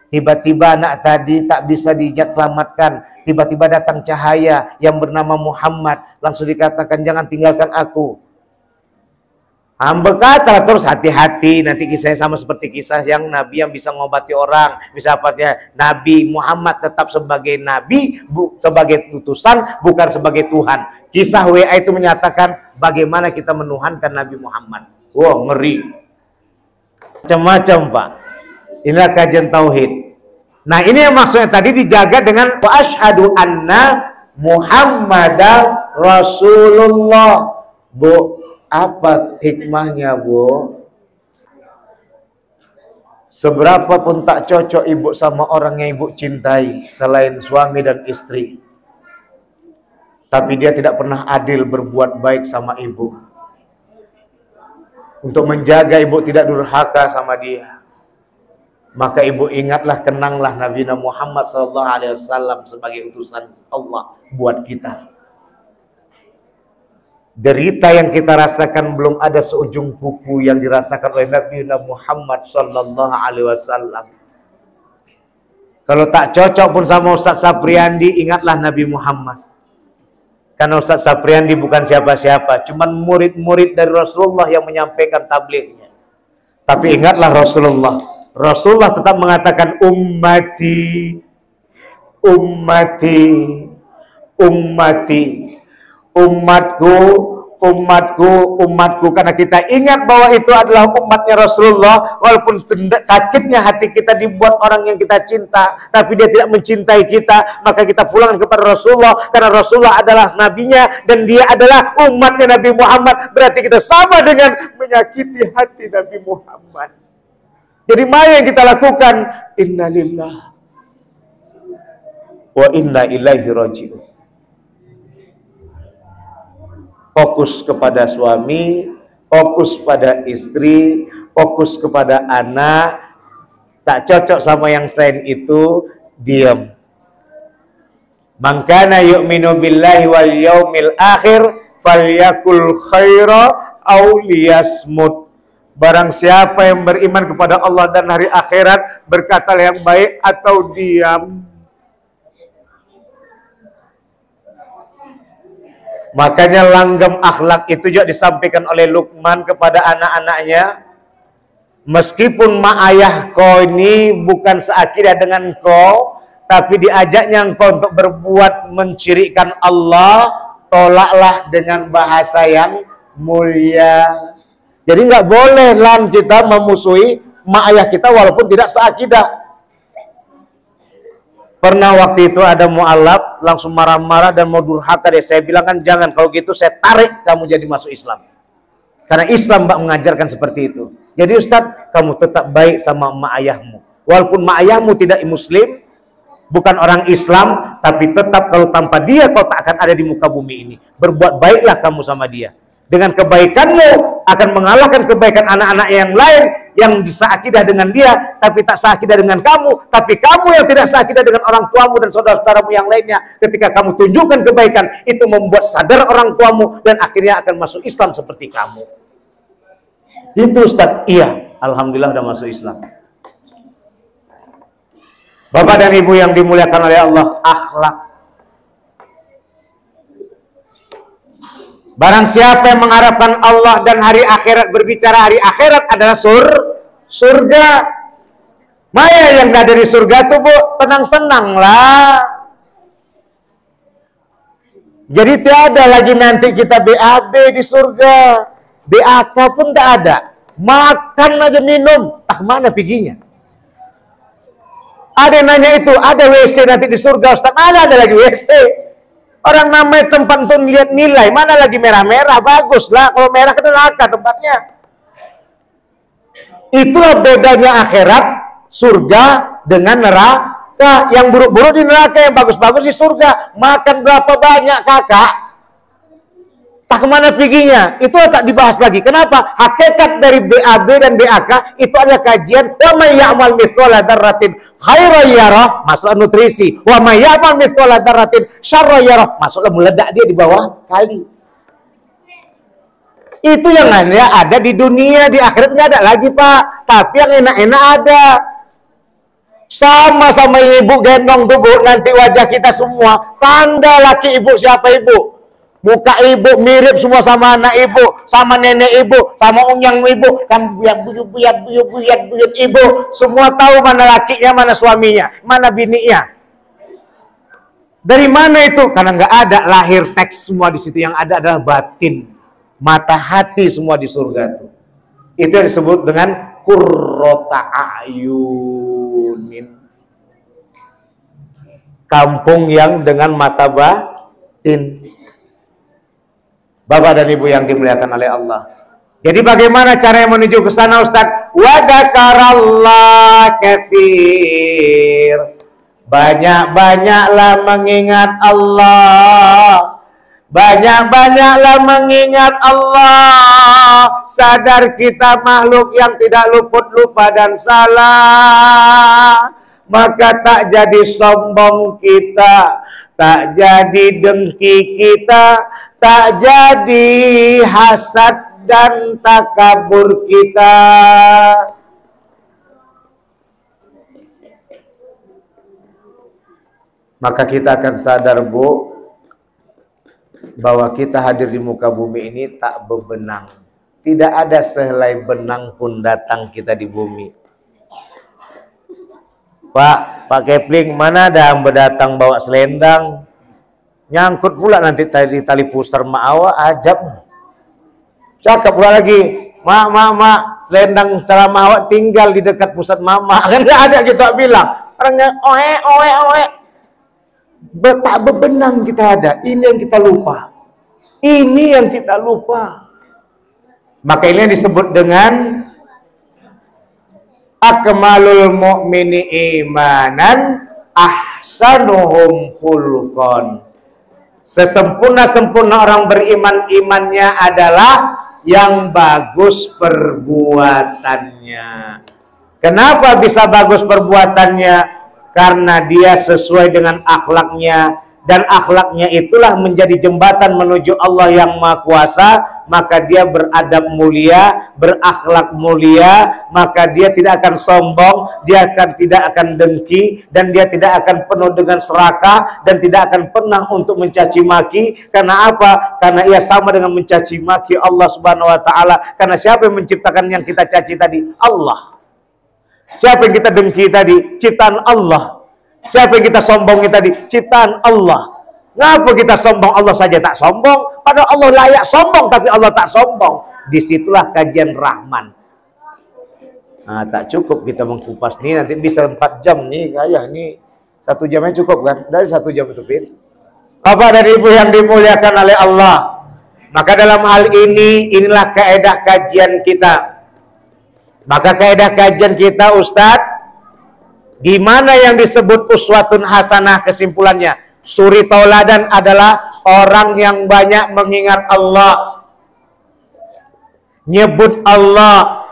Speaker 1: Tiba-tiba anak tadi tak bisa diselamatkan. Tiba-tiba datang cahaya yang bernama Muhammad. Langsung dikatakan, jangan tinggalkan aku. Berkata terus, hati-hati, nanti kisahnya sama seperti kisah yang Nabi yang bisa mengobati orang. Misalnya Nabi Muhammad tetap sebagai Nabi, sebagai utusan, bukan sebagai Tuhan. Kisah WA itu menyatakan bagaimana kita menuhankan Nabi Muhammad. Wow, ngeri. Macam-macam, Pak. Inilah kajian tauhid. Nah, ini yang maksudnya tadi dijaga dengan wa asyhadu anna Muhammadar Rasulullah. Bu, apa hikmahnya, Bu? Seberapa pun tak cocok ibu sama orang yang ibu cintai selain suami dan istri, tapi dia tidak pernah adil berbuat baik sama ibu. Untuk menjaga ibu tidak durhaka sama dia, maka ibu ingatlah, kenanglah Nabi Muhammad SAW sebagai utusan Allah buat kita. Derita yang kita rasakan belum ada seujung kuku yang dirasakan oleh Nabi Muhammad SAW. Kalau tak cocok pun sama Ustaz Sapriandi, ingatlah Nabi Muhammad. Karena Ustaz Sapriandi bukan siapa-siapa, cuman murid-murid dari Rasulullah yang menyampaikan tablignya. Tapi ingatlah Rasulullah. Rasulullah tetap mengatakan ummati, ummati, ummati. Umatku, umatku, umatku. Karena kita ingat bahwa itu adalah umatnya Rasulullah. Walaupun sakitnya hati kita dibuat orang yang kita cinta, tapi dia tidak mencintai kita, maka kita pulang kepada Rasulullah. Karena Rasulullah adalah nabinya dan dia adalah umatnya Nabi Muhammad. Berarti kita sama dengan menyakiti hati Nabi Muhammad. Jadi mana yang kita lakukan? Innalillah wa inna ilaihi raji'un. Fokus kepada suami, fokus pada istri, fokus kepada anak. Tak cocok sama yang selain itu, diam. Man kana yu'minu billahi wal yaumil akhir falyakul khaira aw liyasmut. Barang siapa yang beriman kepada Allah dan hari akhirat, berkatalah yang baik atau diam. Makanya langgam akhlak itu juga disampaikan oleh Luqman kepada anak-anaknya. Meskipun mak ayah kau ini bukan seakidah dengan kau, tapi diajaknya engkau untuk berbuat mencirikan Allah, tolaklah dengan bahasa yang mulia. Jadi nggak boleh lan kita memusuhi mak ayah kita walaupun tidak seakidah. Pernah waktu itu ada mu'alaf langsung marah-marah dan mau durhaka deh. Saya bilang kan jangan, kalau gitu saya tarik kamu jadi masuk Islam. Karena Islam Mbak mengajarkan seperti itu. Jadi Ustadz, kamu tetap baik sama emak ayahmu. Walaupun emak ayahmu tidak muslim, bukan orang Islam, tapi tetap kalau tanpa dia kau tak akan ada di muka bumi ini. Berbuat baiklah kamu sama dia. Dengan kebaikanmu akan mengalahkan kebaikan anak-anak yang lain yang seakidah dengan dia, tapi tak seakidah dengan kamu. Tapi kamu yang tidak seakidah dengan orang tuamu dan saudara-saudaramu yang lainnya, ketika kamu tunjukkan kebaikan, itu membuat sadar orang tuamu dan akhirnya akan masuk Islam seperti kamu. Itu Ustaz, iya, alhamdulillah udah masuk Islam. Bapak dan Ibu yang dimuliakan oleh Allah, akhlak. Barang siapa yang mengharapkan Allah dan hari akhirat, berbicara hari akhirat adalah surga. Maya yang ada di surga tuh, Bu, tenang-senang lah. Jadi tiada lagi nanti kita BAB di surga. BAK pun tak ada. Makan aja minum. Tak mana piginya? Ada yang nanya itu, ada WC nanti di surga, Ustaz. Mana ada lagi WC? Orang namanya tempat untuk lihat nilai, mana lagi merah-merah, bagus lah. Kalau merah ke neraka tempatnya. Itulah bedanya akhirat, surga dengan neraka. Yang buruk-buruk di neraka, yang bagus-bagus di surga. Makan berapa banyak kakak, tak kemana piginya. Itu tak dibahas lagi. Kenapa? Hakikat dari BAB dan BAK itu adalah kajian. Wa may ya'mal mithqala dzarratin khairan yarah, masalah nutrisi. Wa may ya'mal mithqala dzarratin syarran yarah, masalah meledak dia di bawah kali. Itu yang ada di dunia, di akhirat nggak ada lagi, Pak. Tapi yang enak-enak ada. Sama-sama ibu gendong tuh, Bu, nanti wajah kita semua tanda laki ibu siapa ibu. Muka ibu mirip semua sama anak ibu, sama nenek ibu, sama unyang ibu, sama buyut ibu. Semua tahu mana lakinya, mana suaminya, mana bininya. Dari mana itu? Karena nggak ada lahir teks semua di situ. Yang ada adalah batin, mata hati semua di surga itu. Itu yang disebut dengan qurrata ayunin. Kampung yang dengan mata batin. Bapak dan Ibu yang dimuliakan oleh Allah. Jadi bagaimana cara yang menuju ke sana, Ustaz? Wa dzakarallah katsir. Banyak-banyaklah mengingat Allah. Banyak-banyaklah mengingat Allah. Sadar kita makhluk yang tidak luput lupa dan salah. Maka tak jadi sombong kita, tak jadi dengki kita, tak jadi hasad dan takabur kita. Maka kita akan sadar, Bu, bahwa kita hadir di muka bumi ini tak bebenang. Tidak ada sehelai benang pun datang kita di bumi. Pak Kepling, mana ada hamba datang bawa selendang, nyangkut pula nanti di tali pusar ma'awa, ajab. Cakap pula lagi, mak, selendang ceramah awak tinggal di dekat pusat mama. Kan nggak ada kita bilang. Orangnya oe. Tak bebenang kita ada. Ini yang kita lupa. Ini yang kita lupa. Maka ini yang disebut dengan akmalul mu'mini imanan ahsanuhum khuluqan. Sesempurna-sempurna orang beriman, imannya adalah yang bagus perbuatannya. Kenapa bisa bagus perbuatannya? Karena dia sesuai dengan akhlaknya. Dan akhlaknya itulah menjadi jembatan menuju Allah yang Maha Kuasa. Maka dia beradab mulia, berakhlak mulia. Maka dia tidak akan sombong, dia tidak akan dengki, dan dia tidak akan penuh dengan serakah, dan tidak akan pernah untuk mencaci maki. Karena apa? Karena ia sama dengan mencaci maki Allah Subhanahu wa Ta'ala. Karena siapa yang menciptakan yang kita caci tadi? Allah. Siapa yang kita dengki tadi? Ciptaan Allah. Siapa yang kita sombongi tadi? Ciptaan Allah. Ngapa kita sombong? Allah saja tak sombong. Padahal Allah layak sombong, tapi Allah tak sombong. Disitulah kajian Rahman. Nah, tak cukup kita mengkupas nih. Nanti bisa 4 jam nih. Kayak ini 1 jamnya cukup kan? Dari 1 jam itu bis. Bapak dan Ibu yang dimuliakan oleh Allah. Maka dalam hal ini, inilah kaedah kajian kita. Maka kaedah kajian kita, Ustadz, di mana yang disebut uswatun hasanah, kesimpulannya suri tauladan adalah orang yang banyak mengingat Allah, nyebut Allah.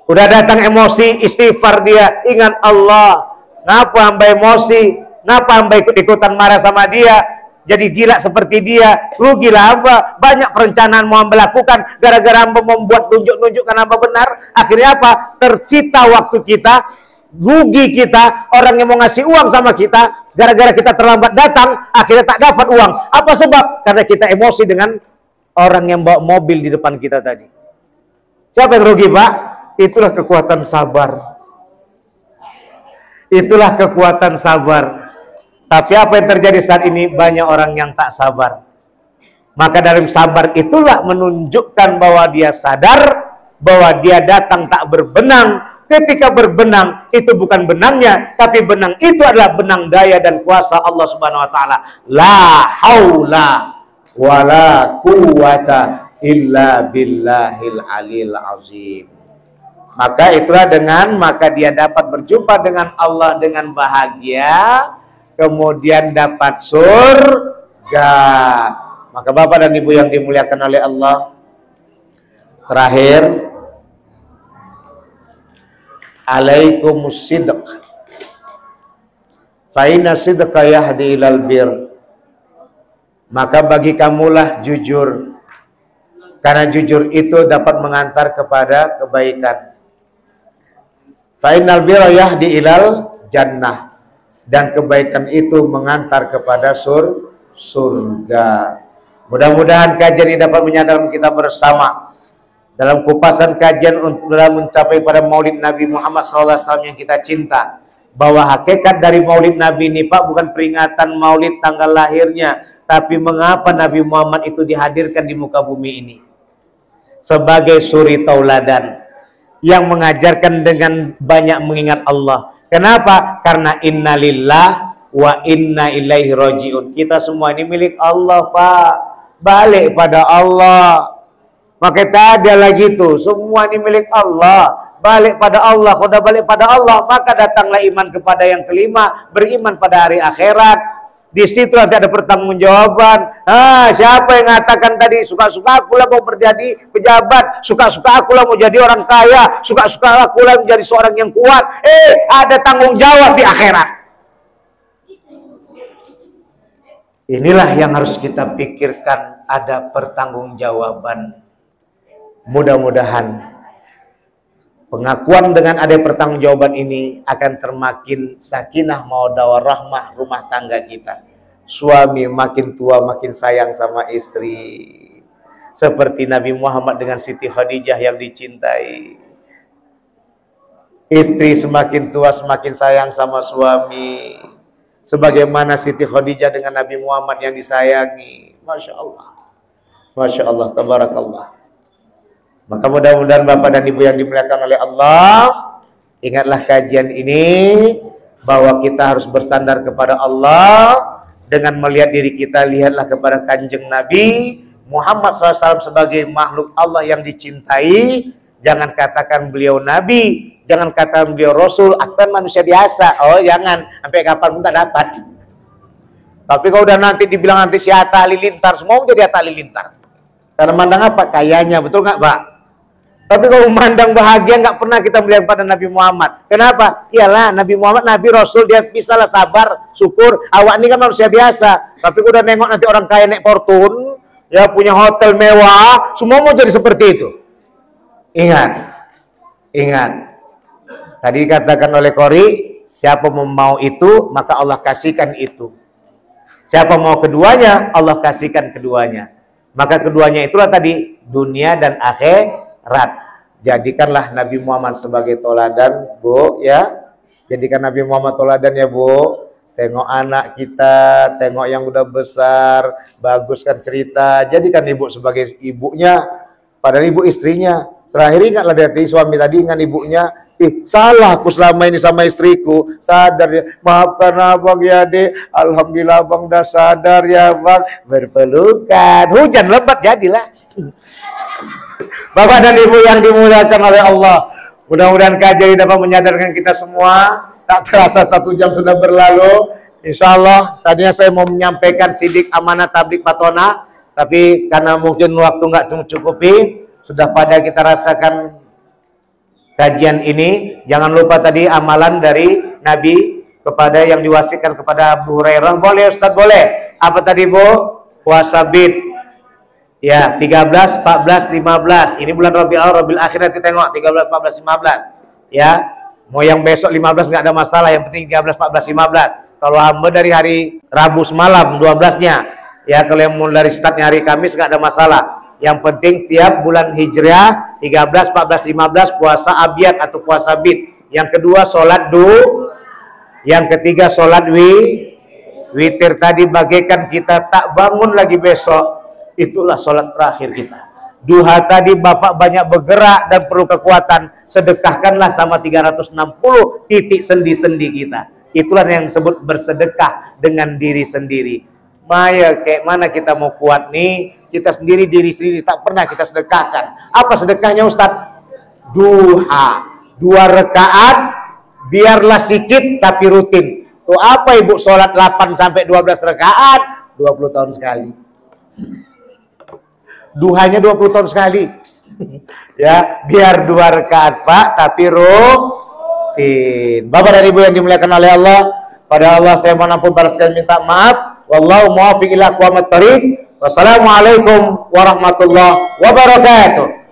Speaker 1: Udah datang emosi, istighfar dia, ingat Allah. Ngapa hamba emosi? Ngapa hamba ikut-ikutan marah sama dia? Jadi gila seperti dia, rugilah hamba. Banyak perencanaan mau hamba lakukan, gara-gara hamba membuat tunjuk-nunjukkan hamba benar. Akhirnya apa? Tersita waktu kita, rugi kita. Orang yang mau ngasih uang sama kita Gara-gara kita terlambat datang, akhirnya tak dapat uang. Apa sebab? Karena kita emosi dengan orang yang bawa mobil di depan kita tadi. Siapa yang rugi, Pak? Itulah kekuatan sabar. Itulah kekuatan sabar. Tapi apa yang terjadi saat ini? Banyak orang yang tak sabar. Maka dalam sabar itulah menunjukkan bahwa dia sadar bahwa dia datang tak berbenang. Ketika berbenang itu bukan benangnya, tapi benang itu adalah benang daya dan kuasa Allah Subhanahu wa taala. La haula wala quwata illa billahil alil azim. Maka itulah maka dia dapat berjumpa dengan Allah dengan bahagia, kemudian dapat surga. Maka Bapak dan Ibu yang dimuliakan oleh Allah, terakhir, alaikumus sidq fa inna sidqa yahdi ilal bir. Maka bagi kamulah jujur, karena jujur itu dapat mengantar kepada kebaikan. Fa innal birra yahdi ilal jannah, dan kebaikan itu mengantar kepada surga. Mudah-mudahan kajian ini dapat menyadarkan kita bersama dalam kupasan kajian untuk dalam mencapai pada Maulid Nabi Muhammad SAW yang kita cinta, bahwa hakikat dari Maulid Nabi ini, Pak, bukan peringatan Maulid tanggal lahirnya, tapi mengapa Nabi Muhammad itu dihadirkan di muka bumi ini sebagai suri tauladan yang mengajarkan dengan banyak mengingat Allah. Kenapa? Karena innalillah wa inna ilaihi rajiun. Kita semua ini milik Allah, Pak. Balik pada Allah. Maka tak ada lagi tuh, semua ini milik Allah. Balik pada Allah. Kalau sudah balik pada Allah, maka datanglah iman kepada yang kelima, beriman pada hari akhirat. Di situ nanti ada pertanggungjawaban. Siapa yang mengatakan tadi, suka-suka akulah mau menjadi pejabat, suka-suka akulah mau jadi orang kaya, suka-suka akulah menjadi seorang yang kuat. Ada tanggung jawab di akhirat. Inilah yang harus kita pikirkan, ada pertanggungjawaban. Mudah-mudahan pengakuan dengan ada pertanggungjawaban ini akan termakin sakinah mawaddah warahmah rumah tangga kita. Suami makin tua makin sayang sama istri, seperti Nabi Muhammad dengan Siti Khadijah yang dicintai. Istri semakin tua semakin sayang sama suami, sebagaimana Siti Khadijah dengan Nabi Muhammad yang disayangi. Masya Allah, Masya Allah, tabarakallah. Maka mudah-mudahan Bapak dan Ibu yang dimuliakan oleh Allah, ingatlah kajian ini bahwa kita harus bersandar kepada Allah dengan melihat diri kita. Lihatlah kepada Kanjeng Nabi Muhammad SAW sebagai makhluk Allah yang dicintai. Jangan katakan beliau Nabi, jangan katakan beliau Rasul, aku kan manusia biasa. Oh jangan, sampai kapan pun tak dapat. Tapi kalau udah nanti dibilang nanti si Atta Halilintar, semua menjadi Atta Halilintar. Karena mandang apa? Kayanya, betul nggak, Pak? Tapi kalau memandang bahagia nggak pernah kita melihat pada Nabi Muhammad. Kenapa? Iyalah Nabi Muhammad, Nabi Rasul, dia bisalah sabar, syukur. Awak ini kan manusia biasa. Tapi kalau udah nengok nanti orang kaya naik Fortune, ya punya hotel mewah, semua mau jadi seperti itu. Ingat, ingat. Tadi dikatakan oleh Qori, siapa mau itu, maka Allah kasihkan itu. Siapa mau keduanya, Allah kasihkan keduanya. Maka keduanya itulah tadi, dunia dan akhirat. Jadikanlah Nabi Muhammad sebagai toladan, Bu, ya. Jadikan Nabi Muhammad toladan ya, Bu. Tengok anak kita, tengok yang udah besar, baguskan cerita. Jadikan ibu sebagai ibunya, padahal ibu istrinya. Terakhir ingatlah dari suami tadi dengan ibunya, salah aku selama ini sama istriku. Sadar ya, maafkan abang ya dek. Alhamdulillah abang dah sadar ya bang. Berpelukan, hujan lebat jadilah. Bapak dan Ibu yang dimuliakan oleh Allah, mudah-mudahan kajian dapat menyadarkan kita semua. Tak terasa 1 jam sudah berlalu. Insya Allah tadinya saya mau menyampaikan sidik amanah tablik patona, tapi karena mungkin waktu nggak mencukupi, sudah pada kita rasakan kajian ini. Jangan lupa tadi amalan dari Nabi kepada yang diwasikan kepada Abu Hurairah. Boleh Ustaz, boleh. Apa tadi Bu? Puasa bid. Ya, 13, 14, 15. Ini bulan Rabiul Akhir, nanti tengok 13, 14, 15. Ya, mau yang besok 15 nggak ada masalah. Yang penting 13, 14, 15. Kalau hamba dari hari Rabu semalam 12-nya. Ya, kalau yang mulai dari startnya hari Kamis nggak ada masalah. Yang penting tiap bulan Hijriah 13, 14, 15 puasa abiyat atau puasa bid. Yang kedua sholat yang ketiga sholat witir tadi bagaikan kita tak bangun lagi besok. Itulah sholat terakhir kita. Duha tadi Bapak banyak bergerak dan perlu kekuatan, sedekahkanlah sama 360 titik sendi-sendi kita. Itulah yang disebut bersedekah dengan diri sendiri. Maya, kayak mana kita mau kuat nih? Kita sendiri, diri sendiri tak pernah kita sedekahkan. Apa sedekahnya Ustadz? Duha. 2 rakaat, biarlah sedikit tapi rutin. Tuh apa ibu sholat 8 sampai 12 rakaat? 20 tahun sekali. Duhanya 20 tahun sekali. Ya, biar 2 rakaat Pak, tapi rutin. Bapak dan Ibu yang dimuliakan oleh Allah, pada Allah saya mohon ampun, pada sekalian minta maaf. Wallahu muwaffiq ila aqwamit thoriq. Wassalamualaikum warahmatullahi wabarakatuh.